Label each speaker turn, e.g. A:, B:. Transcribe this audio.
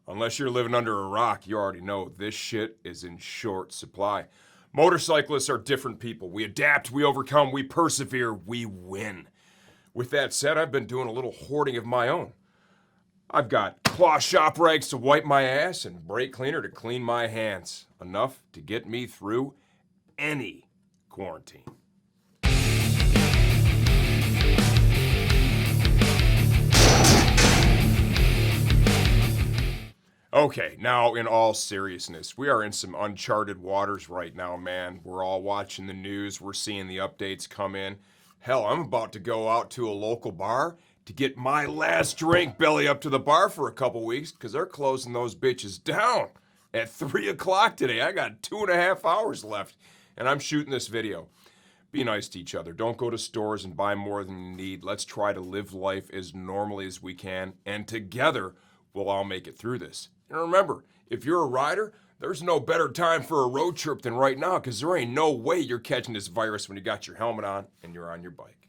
A: Unless you're living under a rock, you already know this shit is in short supply. Motorcyclists are different people. We adapt, we overcome, we persevere, we win. With that said, I've been doing a little hoarding of my own. I've got cloth shop rags to wipe my ass and brake cleaner to clean my hands. Enough to get me through any quarantine. Okay, now in all seriousness, we are in some uncharted waters right now, man. We're all watching the news, we're seeing the updates come in. Hell, I'm about to go out to a local bar to get my last drink, belly up to the bar for a couple weeks, because they're closing those bitches down at 3 o'clock today. I got 2.5 hours left, and I'm shooting this video. Be nice to each other. Don't go to stores and buy more than you need. Let's try to live life as normally as we can, and together, we'll all make it through this. And remember, if you're a rider, there's no better time for a road trip than right now, because there ain't no way you're catching this virus when you got your helmet on and you're on your bike.